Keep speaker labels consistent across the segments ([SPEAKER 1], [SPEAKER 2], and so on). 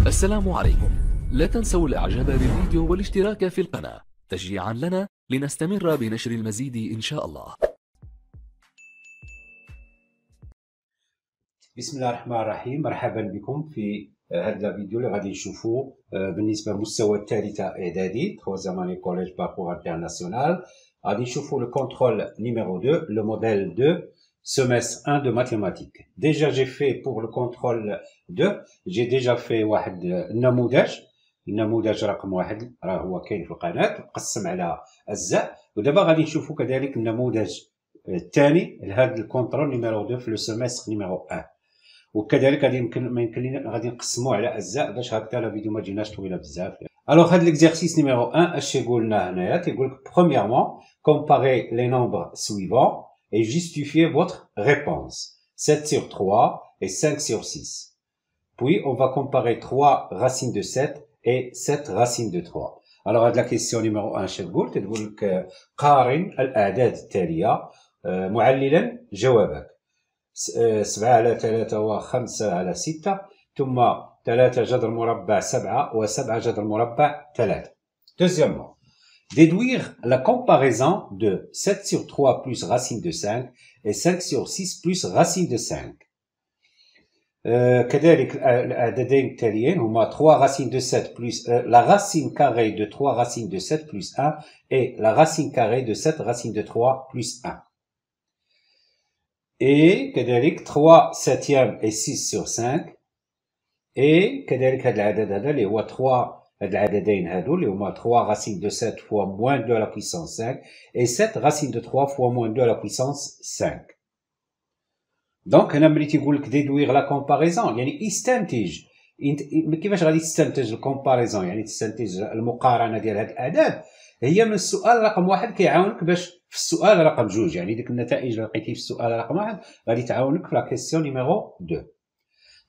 [SPEAKER 1] السلام عليكم. لا تنسوا الاعجاب بالفيديو والاشتراك في القناة تشجيعا لنا لنستمر بنشر المزيد ان شاء الله.
[SPEAKER 2] بسم الله الرحمن الرحيم. مرحبا بكم في هذا الفيديو اللي غادي نشوفوا بالنسبه للمستوى الثالثه اعدادي troisième année collège parcours international. غادي نشوفوا le contrôle numéro 2, le modèle 2 semestre 1 de mathématiques. Déjà j'ai fait pour le contrôle 2 j'ai déjà fait واحد النموذج رقم 1 راه هو كاين في القناه مقسم على اجزاء، ودابا غادي نشوفوا كذلك النموذج الثاني لهذا الكونترول نيميرو 2 في لو سيمستر نيميرو 1. وكذلك غادي غادي نقسموه على اجزاء باش هكذا لا فيديو ما تجيناش طويله بزاف. الوغ هاد ليكزارسيس نيميرو 1 اش يقول لنا هنايا؟ تيقول لك premièrement comparez les nombres suivants et justifiez votre réponse 7 sur 3 et 5 sur 6. Puis on va comparer 3 racines de 7 et 7 racines de 3. Alors هاد لا كيسيون نيميرو 1 اش تقول لك قارن الاعداد التاليه معللا جوابك 7 على 3 و 5 على 6 ثم 3 جذر مربع 7 و 7 جذر مربع 3. Deuxièmement, déduire la comparaison de 7 sur 3 plus racine de 5 et 5 sur 6 plus racine de 5. كذلك الأعدادين التاليين هما 3 racine de 7 plus la racine carrée de 3 racine de 7 plus 1 et la racine carrée de 7 racine de 3 plus 1. Et كذلك 3 septième et 6 sur 5 et كذلك هذا العدد هذا اللي هو 3 هاد العددين هادو اللي هما 3 racine de 7 fois moins 2 à la puissance 5 et 7 racine de 3 fois moins 2 à la puissance 5. دونك هنا ملي تيقول لك ديدويغ لا كومباريزون يعني استنتج كيفاش غادي تستنتج الكومباريزون، يعني تستنتج المقارنه ديال هاد الاعداد. هي من السؤال رقم 1 كيعاونك باش في السؤال رقم 2، يعني ديك النتائج اللي لقيتي في السؤال رقم 1 غادي تعاونك في لا كيسيون نيميرو 2.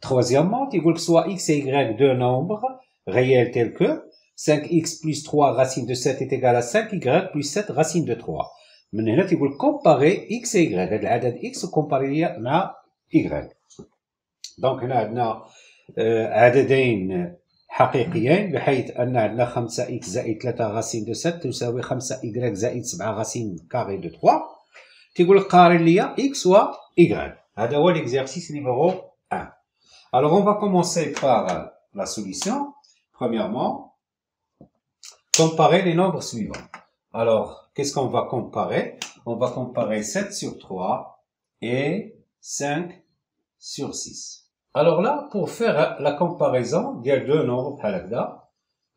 [SPEAKER 2] Troisièmement, تيقول لك soit x et y deux nombres réels tels que 5x plus 3 racine de 7 est égal à 5y plus 7 racine de 3. من هنا تيقول comparer x et y، هذا العدد x وكومباري مع y. دونك هنا عندنا عددين حقيقيين بحيث ان عندنا 5x زائد 3 راسين دو 7 تساوي 5y زائد 7 راسين كاري دو 3. تيقول لك قارن ليا x و y. هذا هو ليكزارسيس نيميرو 1. Alors on va commencer par la solution. Premièrement, comparer les nombres suivants. Alors, qu'est-ce qu'on va comparer? On va comparer 7 sur 3 et 5 sur 6. Alors là, pour faire la comparaison ديال deux nombres بحال هكذا،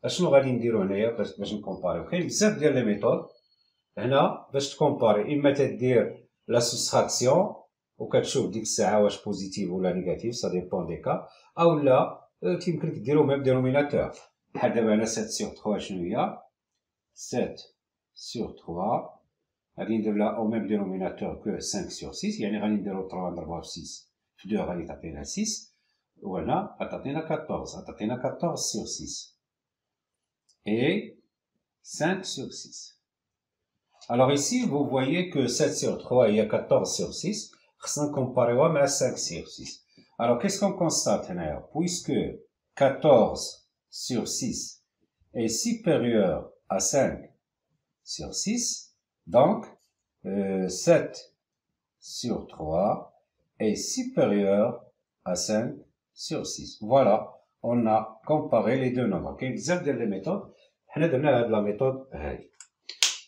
[SPEAKER 2] اشنو غادي نديرو هنايا باش نكومباريو؟ كاين بزاف ديال لي ميثود هنا باش تكومباري. اما تدير لا سوستراكسيون وكتشوف ديك الساعه واش بوزيتيف ولا نيجاتيف، سا ديبون دي كا، او لا تيمكنك ديرو ميم دينوميناتور. بحال دابا هنا 7 sur 3 شنو هي؟ 7 sur 3 غادي ندير لها او ميم دينوميناتور كو 5 sur 6، يعني غادي نديرو 3 نضربوها في 6 في 2 غادي تعطينا 6 وهنا غتعطينا 14، غتعطينا 14 sur 6 et 5 sur 6. Alors ici vous voyez que 7 sur 3 il y a 14 sur 6، خصنا نكومباريوها مع 5 sur 6. Alors qu'est-ce qu'on constate هنايا؟ puisque 14 sur 6 est supérieur à 5 sur 6, donc 7 sur 3 est supérieur à 5 sur 6. Voilà, on a comparé les deux nombres. كاين بزاف ديال لي ميثود، حنا درنا هاد لا ميثود هادي.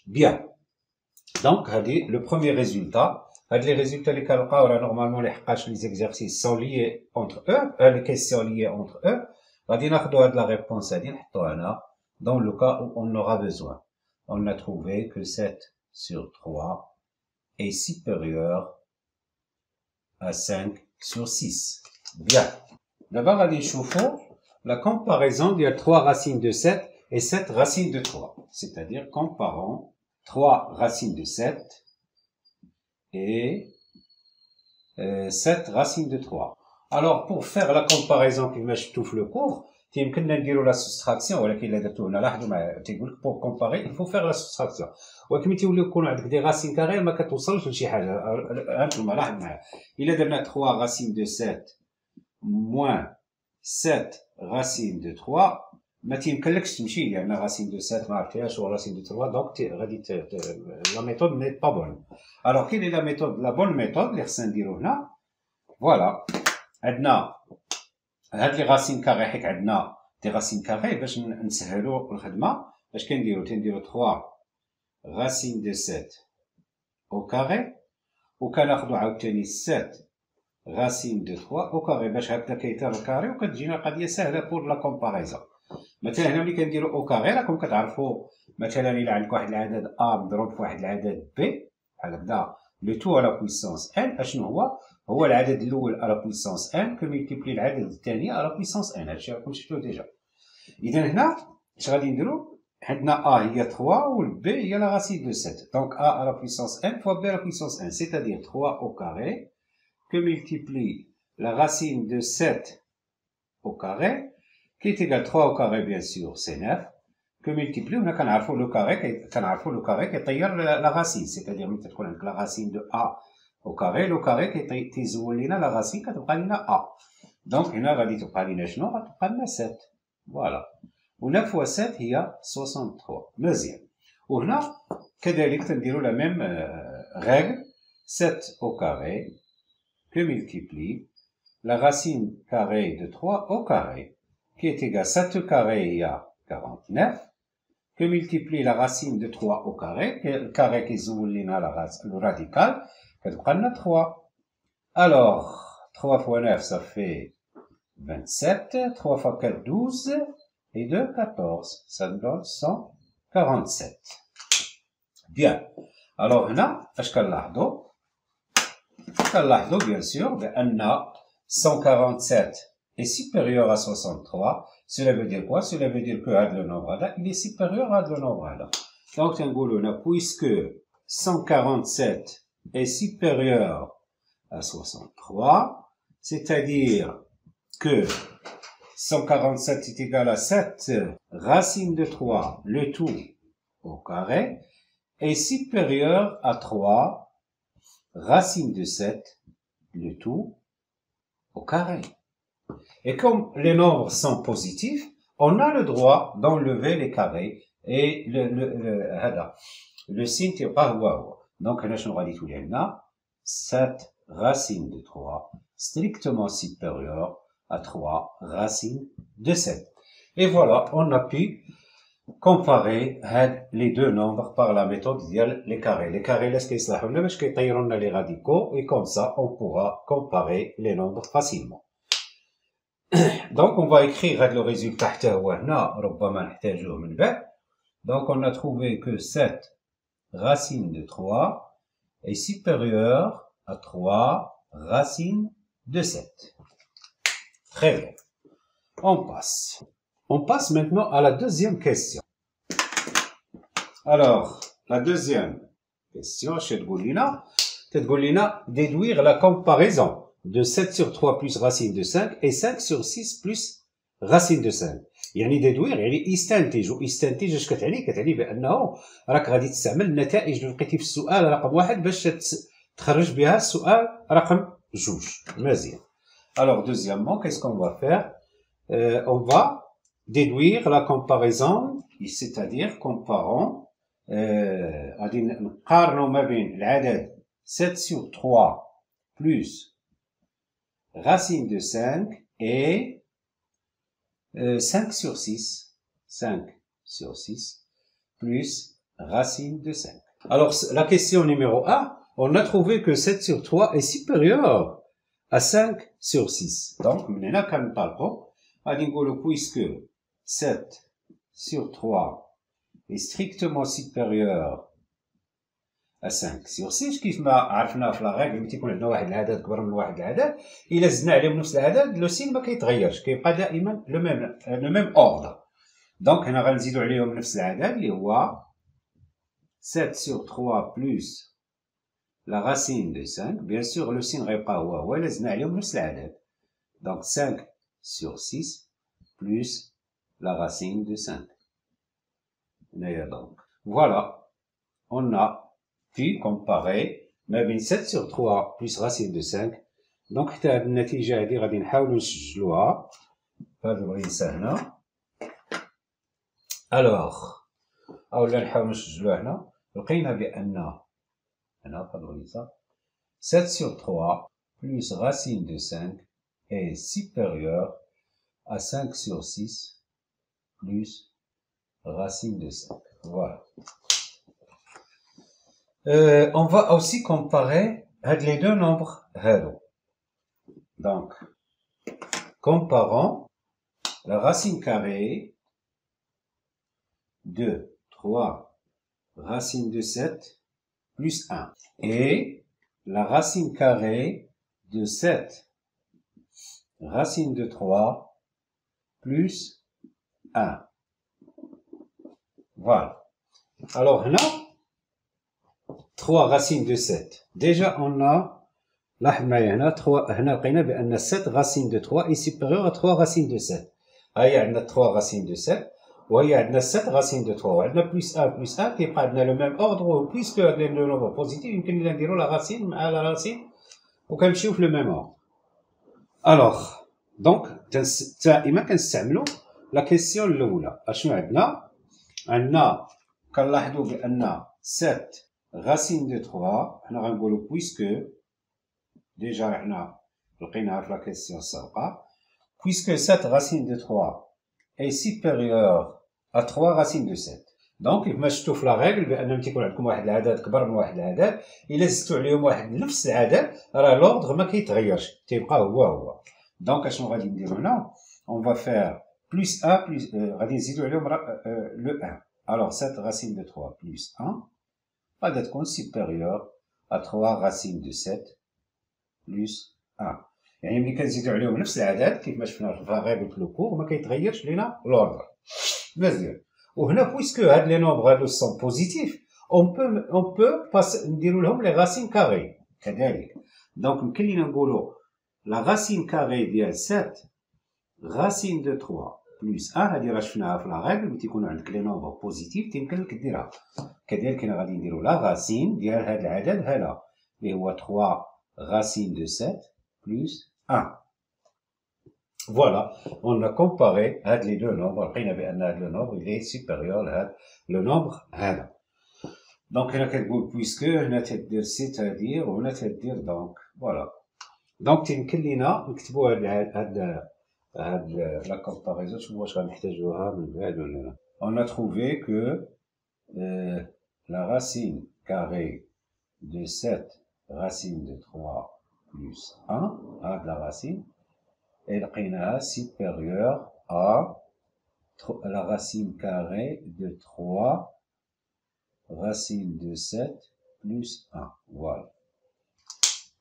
[SPEAKER 2] Bien. Donc هادي لو بروميير ريزولتا. هاد لي ريزولتا اللي كنلقاو راه نورمالمون لحقاش لي زيكزارسيس سون ليي اونتر او، لي كيسيون ليي اونتر او. غادي ناخدو هاد لا ريبونس هادي نحطوها هنا dans le cas où on aura besoin. On a trouvé que 7 sur 3 est supérieur à 5 sur 6. Bien. D'abord, غادي نشوفوا la comparaison de 3 racines de 7 et 7 racines de 3. C'est-à-dire, comparons 3 racines de 7 et 7 racines de 3. Alors, pour faire la comparaison كما شفتوا في le cours, يمكننا نديرو لا سوستراكسيون، ولكن الا درتو هنا لاحظوا معايا تيقول لك بور كومباري il faut faire la soustraction. ولكن ملي تيوليو يكونوا عندك دي راسين كاري ما كتوصلش لشي حاجه. هانتوما لاحظوا معايا، الا درنا 3 racines de 7 moins 7 racine de 3. ما تيمكنلكش تمشي لان racine de 7 ما عرفتيهاش و racine de 3 دونك غادي la méthode n'est pas bonne. alors quelle est la méthode la bonne méthode اللي خصنا نديرو هنا؟ فوالا عندنا هاد لي racine carré حيت عندنا دي racine carré باش نسهلو الخدمه. اش كنديرو؟ تنديرو 3 racine de 7 au carré وكناخدو عاوتاني 7 racine de 3 au carré باش هكذا كيطير الكاري وكتجينا القضيه سهله بور لا كومباريزون. مثلا هنا ملي كنديرو او كاري راكم كتعرفوا مثلا الا عندك واحد العدد ا مضروب في واحد العدد بي بحال هكذا لو تو على بويسونس ان اشنو هو؟ هو العدد الاول على بويسونس ان كملتيبلي العدد الثاني على بويسونس ان. هادشي راكم شفتوه ديجا. اذا هنا اش غادي نديرو؟ عندنا ا هي 3 والبي هي لا راسين دو 7 دونك ا على بويسونس ان فوا بي على بويسونس ان سيتادير 3 au carré que multiplie la racine de 7 au carré qui est égal 3 au carré bien sûr c'est 9 que multiplie هنا كنعرفوا لو كاري كيطير لا راسين سيتادير ملي تكون عندك لا راسين دو ا au carré لو كاري كيزول لينا لا راسين كتبقى لينا ا دونك هنا غادي تبقى لينا شنو؟ غتبقى لنا 7 فوالا و 9 fois 7 هي 63 مزيان. وهنا كذلك تنديرو لا ميم règle 7 au carré que multiplie la racine carrée de 3 au carré qui est égal 7 carré il y a 49 que multiplie la racine de 3 au carré le carré qui zoule le radical كتبقى لنا 3. alors 3 fois 9 ça fait 27 3 fois 4 12 et 2 14 ça donne 147. bien alors هنا اش كنلاحظوا؟ كنلاحظوا bien sûr بأن 147 est supérieur à 63. Cela veut dire quoi? Cela veut dire que le nombre là, il est supérieur à le nombre là. Donc puisque 147 est supérieur à 63, c'est-à-dire que 147 est égal à 7 racine de 3, le tout au carré, est supérieur à 3 racine de 7, le tout au carré. Et comme les nombres sont positifs, on a le droit d'enlever les carrés et le signe تيبقى هو. Donc هنا شنو غادي تولي لنا؟ 7 racine de 3 strictement supérieur à 3 racine de 7. Et voilà, on a pu comparer les deux nombres par la méthode ديال les carrés. Les carrés là كيصلحوا لنا باش كيطيروا لنا les radicaux et comme ça on pourra comparer les nombres facilement. Donc on va écrire le résultat حتى هو هنا ربما نحتاجوه من بعد. Donc on a trouvé que 7 racine de 3 est supérieur à 3 racine de 7. Très bien. On passe. On passe maintenant à la deuxième question. Alors, la deuxième question, chez Tgoulina, déduire la comparaison de 7 sur 3 plus racine de 5 et 5 sur 6 plus racine de 5. يعني déduire يعني يستنتج ويستنتج اش كتعني؟ كتعني بانه راك غادي تستعمل النتائج اللي لقيتي في السؤال رقم 1 باش تخرج بها السؤال رقم 2. مزيان. Alors deuxièmement, qu'est-ce qu'on va faire? On va déduire la comparaison, c'est-à-dire comparons غادي نقارنوا ما بين العدد 7 sur 3 plus racine de 5 et 5 sur 6. 5 sur 6 plus racine de 5. Alors, la question numéro 1, on a trouvé que 7 sur 3 est supérieur à 5 sur 6. Donc, maintenant, quand nous parlons, puisque 7 sur 3 est strictement supérieur à 5 sur 6 كيف ما عرفنا في لا ريغل ملي تيكون عندنا واحد العدد كبر من واحد العدد الا زدنا عليهم نفس العدد لو سين ما كيتغيرش كيبقى دائما لو ميم اوردر. دونك هنا غنزيدو عليهم نفس العدد اللي هو 7 sur 3 plus la racine de 5. bien sûr le signe غيبقى هو الا زدنا عليهم نفس العدد. donc 5 sur 6 plus la racine de 5. donc voilà, on a puis comparer ما بين 7 sur 3 plus racine de 5. donc حتى هاد النتيجة هادي غادي نحاولو نسجلوها فهاد البغيسة هنا. الوغ اولا نحاولو نسجلوها هنا. لقينا بان هنا فهاد البغيسة 7 sur 3 plus racine de 5 est supérieur à 5 sur 6 plus racine de 5. Voilà. On va aussi comparer les deux nombres هادو. Donc, comparons la racine carrée de 3 racine de 7 plus 1 et la racine carrée de 7 racine de 3 plus 1. Voilà. Alors là, 3 racines de 7. Déjà, on a, لاحظ معايا هنا 3 هنا لقينا بأن 7 racine de 3 est supérieur à 3 racines de 7. هاهي عندنا 3 racines de 7 وهي عندنا 7 racines de 3 وعندنا بلس 1 بلس 1 كيبقى عندنا لو ميم اوردر وبويسكو هاد لو نومبر بوزيتيف يمكن لينا نديرو لا راسين مع لا راسين وكنمشيو في لو ميم اوردر. الوغ دونك دائما كنستعملو لا كيسيون الاولى. اشنو عندنا؟ عندنا كنلاحظو بان 7 racine de 3 حنا غنقولو بويسكو ديجا حنا لقيناها في لا كيسيون السابقة puisque 7 racine de 3 est supérieure à 3 racines de 7. دونك كيفما شفتو في لا ريغل بان ملي تيكون عندكم واحد العدد كبر من واحد العدد الا زدتو عليهم واحد نفس العدد راه لوردر ما كيتغيرش تيبقى هو. دونك اشنو غادي نديرو هنا؟ on va faire plus 1 plus غادي نزيدو عليهم le 1. alors 7 racine de 3 plus 1 غادي تكون supérieure à 3 racines de 7 plus 1. يعني ملي كنزيدو عليهم نفس العدد كيفما شفنا في الفاريبل في لو كور ما كيتغيرش لينا لوردر. مزيان. وهنا بويسكو هاد لي نومبر هادو سون بوزيتيف اون بو نديرو لهم لي راسين كاري كذلك. دونك يمكن لينا نقولو لا راسين كاري ديال 7 racine de 3 plus 1 هادي راه شفناها في لا ريغل ملي تيكونوا عندك لي نومبر بوزيتيف تيمكن لك ديرها. كذلك هنا غادي نديرو لا راسين ديال هاد العدد هذا اللي هو 3 racine de 7 plus 1. Voilà, on a comparé les deux nombres. لقينا بأن هذا le nombre il est supérieur à le nombre هذا. Donc هنا كتقول puisque هنا تدير c'est-à-dire وهنا تدير donc. Voilà. Donc تيمكن لينا نكتبوا هاد la comparaison. شوفوا واش غنحتاجوها من بعد ولا لا. On a trouvé que la racine carrée de 7 racine de 3 plus 1 هاد la racine et لقيناها supérieure à la racine carrée de 3 racine de 7 plus 1. Voilà.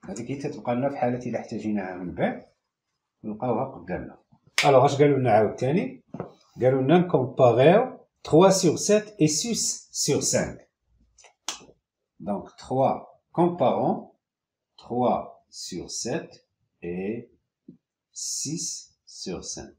[SPEAKER 2] هذيك هي تتبقى لنا في حالة إلا احتاجيناها من بعد نلقاوها قدامنا. الوغ اش قالوا لنا عاوتاني؟ قالوا لنا نكومباريو 3 sur 7 et 6 sur 5. Donc 3, comparons 3 sur 7 et 6 sur 5.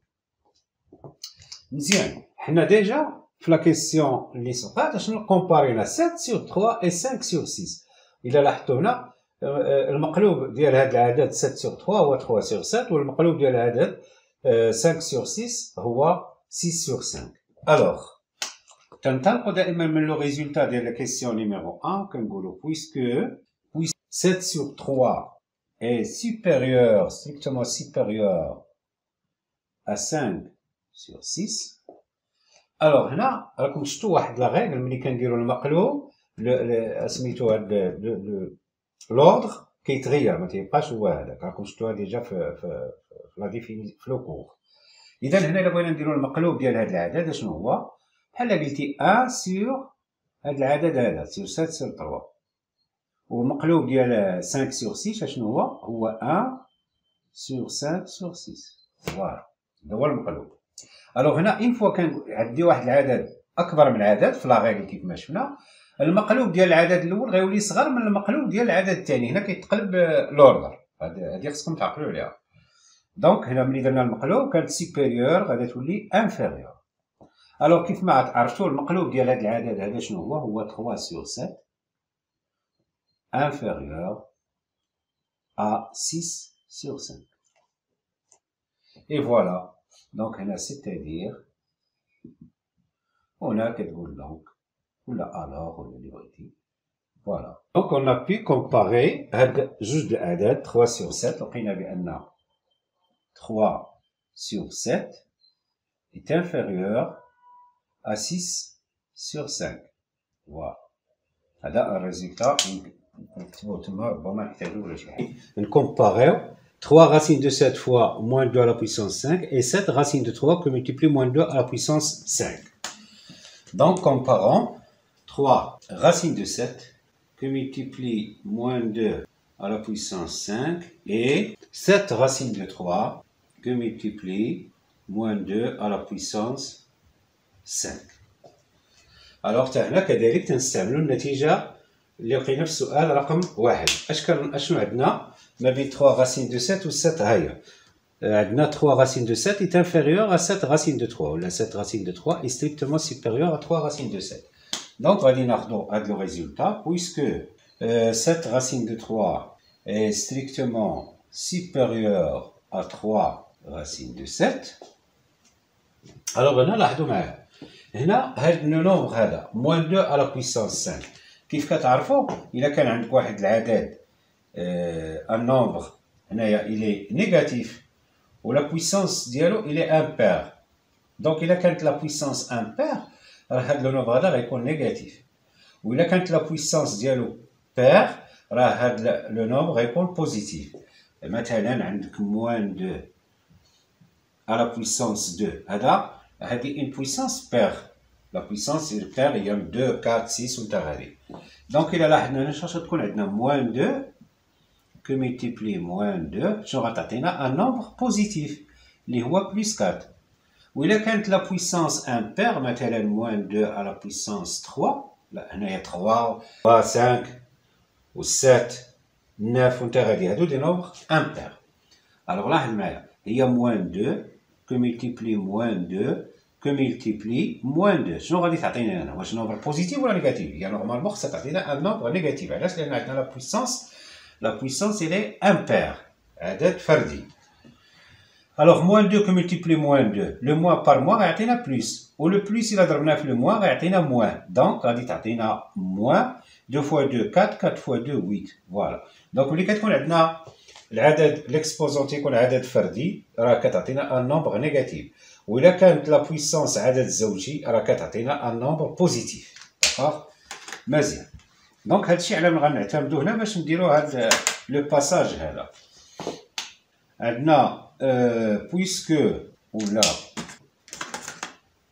[SPEAKER 2] مزيان. حنا ديجا في لا كيسيون اللي سبقات شنو كومبارينا 7 sur 3 et 5 sur 6. إلا لاحظتوا هنا المقلوب ديال هاد العدد 7 sur 3 هو 3 sur 7 والمقلوب ديال العدد 5 sur 6 هو 6 sur 5. Alors تنطلقوا دائما من لو ريزولتا ديال لا كيسيون نيميرو 1 كنقولوا puisque 7 sur 3 est supérieur, strictement supérieur à 5 sur 6. Alors هنا راكم شفتوا واحد لا ريغل ملي كنديروا المقلوب سميتو هاد لوردر كيتغير ما تيبقاش هو هذاك. راكم شفتوها ديجا في لا ديفيني في لو كور. اذا هنا الا بغينا نديروا المقلوب ديال هاد العدد شنو هو؟ بحال قلتي 1 سور هاد العدد هذا سور 7 سور 3 ومقلوب ديال 5 سور 6 شنو هو؟ هو 1 سور 5 سور 6. فوالا هذا هو المقلوب. الوغ هنا اون فوا كان عندي واحد العدد اكبر من العدد في لا ريغل كيف ما شفنا المقلوب ديال العدد الاول غيولي صغر من المقلوب ديال العدد الثاني. هنا كيتقلب لوردر. هادي خصكم تعقلوا عليها. دونك هنا ملي درنا المقلوب كانت سوبيريور غادي تولي انفيريور. الوغ كيف ما عرفتوا المقلوب ديال هذا العدد هذا شنو هو؟ هو 3 sur 7 inférieur à 6 sur 5. Et voilà. Donc, c'est-à-dire, on a كتقول donc, ou la alors, ou la liberté. Voilà. Donc, on a pu comparer هاد جوج الأعداد 3 sur 7. لقينا بأن 3 sur 7 est inférieur à 6 sur 5. Voilà. هذا الريزلtat نكتبوه تما ربما نحتاجوه ولا شي حاجة. نكومباريو 3 racines de 7 fois moins 2 à la puissance 5 et 7 racines de 3 que multiplie moins 2 à la puissance 5. Donc, comparons 3 racines de 7 que multiplie moins 2 à la puissance 5 et 7 racines de 3 que multiplie moins 2 à la puissance 5. Alors, هنا كذلك تنستعملوا النتيجة اللي لقينا في السؤال رقم 1. اشنو عندنا ما بين 3 racines de 7 و 7 هاهي؟ عندنا 3 racines de 7 est inférieur à 7 racines de 3 ولا 7 racines de 3 est strictement supérieur à 3 racines de 7. Donc, غادي ناخذوا هذا le résultat puisque 7 racines de 3 est strictement supérieur à 3 racines de 7. Alors هنا لاحظوا معايا هنا هاد لو نومبر هذا موان 2 على بويسونس 5. كيف كتعرفوا الا كان عندك واحد العدد ان نومبر هنايا الي نيجاتيف ولا بويسونس ديالو الي امبير. دونك الا كانت لا بويسونس امبير راه هاد لو نومبر هذا غيكون نيجاتيف، والا كانت لا بويسونس ديالو بير راه هاد لو نومبر غيكون بوزيتيف. مثلا عندك موان 2 على بويسونس 2 هذه une puissance paire. La puissance paire هي 2 4 6 وانت غادي. دونك الا لاحظنا هنا شنو غتكون عندنا موان 2 كو ملتيبلي موان 2 شنو غتعطينا ان نومبر بوزيتيف اللي هو بلس 4. وإلا كانت لا بويسونس امبير مثلا موان 2 على بويسونس 3 لا هنايا 3 5 و 7 9 وانت غادي هادو دي نومبر امبير. الوغ لاحظ معايا هي موان 2 que multiplie moins 2 que multiplie moins 2. شنو غادي تعطينا هنا؟ واش نومبر بوزيتيف ولا نيجاتيف؟ هي نورمالمون خصها تعطينا ان نومبر نيجاتيف. علاش؟ لان عندنا لا بويسونس الي امبير عدد فردي. الوغ موان 2 que multiplie moins 2 لو موان بار موان غيعطينا بلس، و لو بلس الا ضربناه في لو موان غيعطينا موان. دونك غادي تعطينا موان 2 fois 2 4 4 fois 2 8. فوالا. دونك ملي كتكون عندنا العدد ليكسبوزون تيكون عدد فردي راه كتعطينا ان نومبر نيجاتيف، وإلا كانت لا بويسونس عدد زوجي راه كتعطينا ان نومبر بوزيتيف. داكوغ مزيان. دونك هادشي على ما غنعتمدو هنا باش نديرو هاد لو باساج هذا. عندنا بويسكو ولا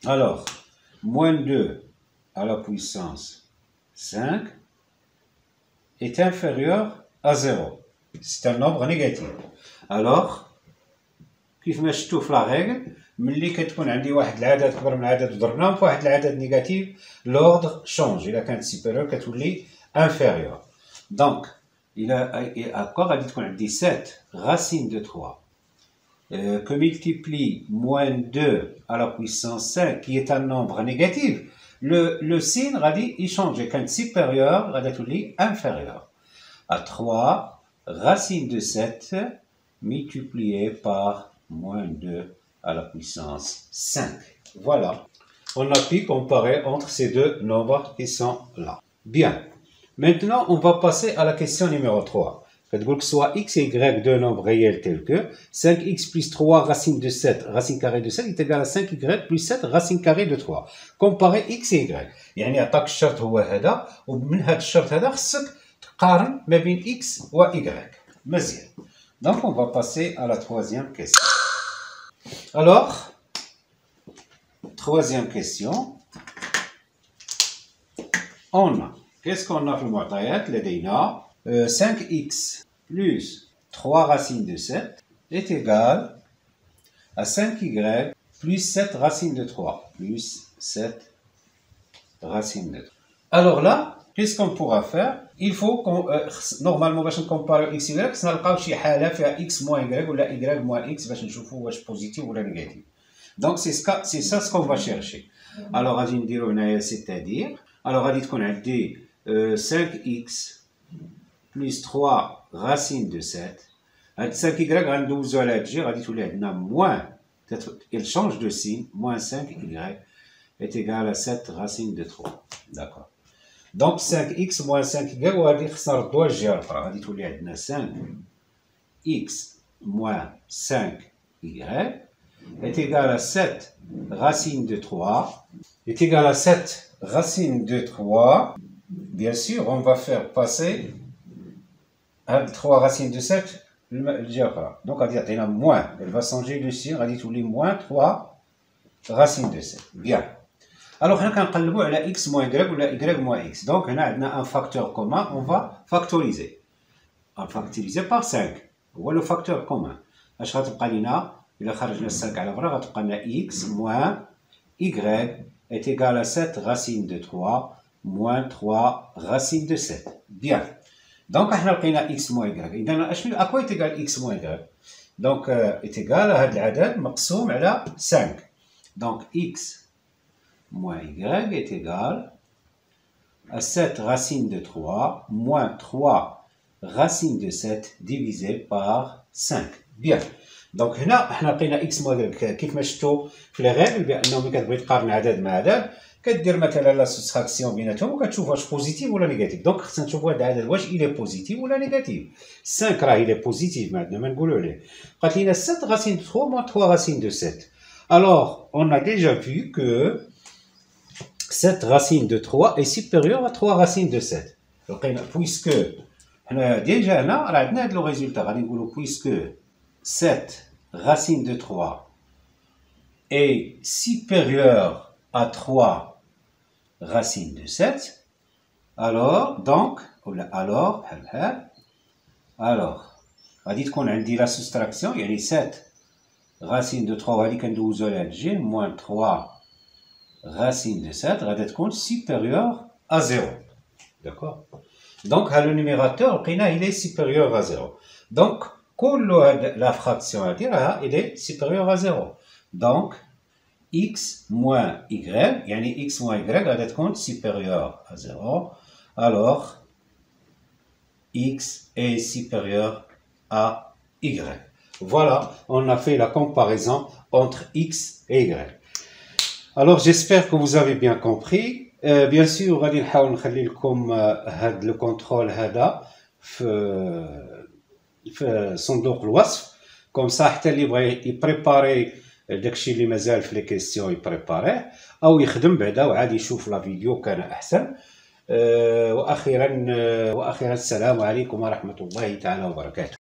[SPEAKER 2] الوغ موان 2 à la puissance 5 est inférieur à 0. C'est un nombre négatif. Alors, كيف ما شفتوا في لا ريغل ملي كتكون عندي واحد العدد اكبر من عدد وضربناهم في واحد العدد نيجاتيف لوردر شونج. الا كانت سوبيريور كتولي انفيريور. دونك الى هكا غادي تكون عندي 7 racines de 3 que multiplie moins 2 à la puissance 5 qui est un nombre négatif. Le signe غادي يشونجي. كانت سوبيريور غادي تولي انفيريور à 3 racines de 7 multiplié par moins 2 à la puissance 5. Voilà. On a pu comparer entre ces deux nombres qui sont là. Bien. Maintenant, on va passer à la question numéro 3. Que soit x et y deux nombres réels tels que 5x plus 3 racine de 7 racine carrée de 7 est égal à 5y plus 7 racine carrée de 3. Comparer x et y. يعني عطاك الشرط هو هذا، ومن هذا الشرط هذا خصك تقارن ما بين x و y. مزيان. Donc on va passer à la troisième question. Alors, troisième question. On a, qu'est-ce qu'on a في المعطيات لدينا 5x plus 3 racines de 7 est égal à 5y plus 7 racines de 3. Plus 7 racines de 3. Alors là, qu'est-ce qu'on pourra faire? Il faut qu'on normalement باش نكومباريو x y خصنا نلقاو شي حاله فيها x moins y ولا y moins x باش نشوفوا واش بوزيتيف ولا نيجاتيف. Donc c'est ça ce qu'on va chercher. Alors غادي نديرو هنايا c'est-à-dire alors غادي تكون عندي 5x plus 3 racines de 7. هاد 5y غندوزو على هاد الجي غادي تولي عندنا moins peut-être il change de signe, moins 5y est égal à 7 racine de 3. D'accord. Donc 5x moins 5y, وهذه خصنا نردوها الجهة الأخرى، غادي تولي عندنا 5x moins 5y est égal à 7 racine de 3 est égal à 7 racine de 3. Bien sûr, on va faire passer 3 racines de 7 الجهة الأخرى. Donc غادي يعطينا moins, elle va changer de signe, غادي تولي moins 3 racine de 7. Bien. Alors حنا كنقلبوا على x moins y ولا y moins x. Donc هنا عندنا un facteur commun, on va factoriser. On va factoriser par 5. هو le facteur commun. اش غتبقى لينا إلا خرجنا 5 على برا غتبقى لنا x moins y est égal à 7 racine de 3 moins 3 racine de 7. Bien. Donc احنا لقينا x moins y. إذا اشنو à quoi est égal x moins y? Donc est égal à هذا العدد مقسوم على 5. Donc x moins y est égal à 7 racine de 3 moins 3 racine de 7 divisé par 5. Bien. Donc هنا حنا لقينا x moins y كيف ما شفتوا في لي ريغل بانه ملي كتبغي تقارن عدد مع عدد كدير مثلا لا سوستراكسيون بيناتهم وكتشوف واش بوزيتيف ولا نيجاتيف. دونك خصنا نشوفوا هذا العدد واش الى بوزيتيف ولا نيجاتيف. 5 راه الى بوزيتيف ما عندنا ما نقولوا عليه. قالت لنا 7 racine de 3 moins 3 racine de 7. Alors on a déjà vu que 7 racine de 3 est supérieur à 3 racines de 7. Puisque حنا déjà هنا راه عندنا هذا لو ريزولتا غادي نقولوا puisque 7 racine de 3 est supérieur à 3 racine de 7, alors donc alors غادي تكون عندي la soustraction يعني 7 racine de 3 وهذه كندوزو على الجي moins 3 racine de 7 غادي تكون supérieur à 0. D'accord. Donc le numérateur لقيناه il est supérieur à 0. Donc كل la fraction هذه راها il est supérieur à 0. Donc x moins y يعني x moins y غادي تكون supérieur à 0. Alors x est supérieur à y. Voilà, on a fait la comparaison entre x et y. Alors j'espère que vous avez bien compris. Bien sûr غادي نحاول نخلي لكم هاد لو كونترول هذا في صندوق الوصف كوم صا حتى اللي بغى يبريباري داكشي اللي مازال في لي كيسيون يبريباريه او يخدم بعدا وعاد يشوف لا فيديو كان احسن. واخيرا السلام عليكم ورحمه الله تعالى وبركاته.